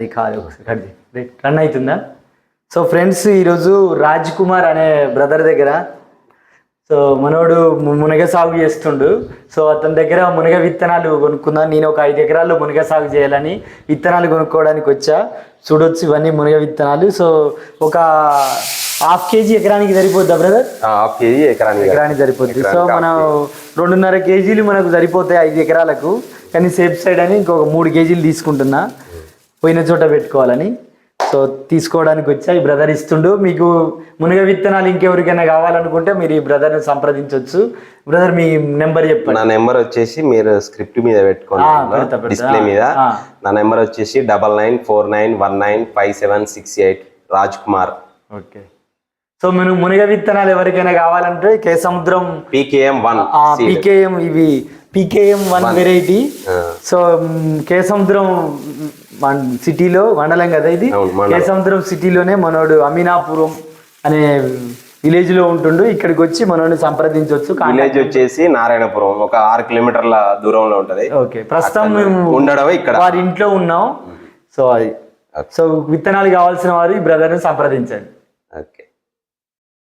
అది కాదు ఒకసారి రన్ అవుతుందా? సో ఫ్రెండ్స్, ఈరోజు రాజ్ కుమార్ అనే బ్రదర్ దగ్గర సో మనోడు మునగ సాగు చేస్తుండు. సో అతని దగ్గర మునగ విత్తనాలు కొనుక్కుందా. నేను ఒక 5 ఎకరాల్లో మునగ సాగు చేయాలని విత్తనాలు కొనుక్కోవడానికి వచ్చా. చూడొచ్చు, ఇవన్నీ మునగ విత్తనాలు. సో ఒక ½ కేజీ ఎకరానికి సరిపోద్దా బ్రదర్? ½ కేజీ ఎకరానికి సరిపోద్ది. సో మనం 2.5 కేజీలు మనకు సరిపోతాయి 5 ఎకరాలకు. కానీ సేఫ్ సైడ్ అని ఇంకొక 3 కేజీలు తీసుకుంటున్నా, పోయిన చోట పెట్టుకోవాలని. సో తీసుకోవడానికి వచ్చా. ఈ బ్రదర్ ఇస్తుండు. మీకు మునగ విత్తనాలు ఇంకెవరికైనా కావాలనుకుంటే మీరు ఈ బ్రదర్ని సంప్రదించవచ్చు. బ్రదర్ మీ నెంబర్ చెప్పండి. నా నెంబర్ వచ్చేసి మీరు స్క్రిప్ట్ మీద పెట్టుకోండి, డిస్ప్లే మీద. నా నెంబర్ వచ్చేసి 9949195768 రాజ్ కుమార్. ఓకే. సో మనం మునగ విత్తనాలు ఎవరికైనా కావాలంటే కేసముద్రం PKM ఇవి PKM1 వెరైటీ. సో కేసముద్రం సిటీలో మండలం కదా ఇది. కేసముద్రం సిటీలోనే మనోడు అమీనాపురం అనే విలేజ్ లో ఉంటుండు. ఇక్కడికి వచ్చి మనోని సంప్రదించవచ్చు. విలేజ్ వచ్చేసి నారాయణపురం, ఒక 6 కిలోమీటర్ల దూరంలో ఉంటది. ఓకే. ప్రస్తుతం మేము ఉండడం ఇక్కడ వారి ఇంట్లో ఉన్నాం. సో అది సో విత్తనాలు కావాల్సిన వారు ఈ బ్రదర్ని సంప్రదించండి. ఓకే.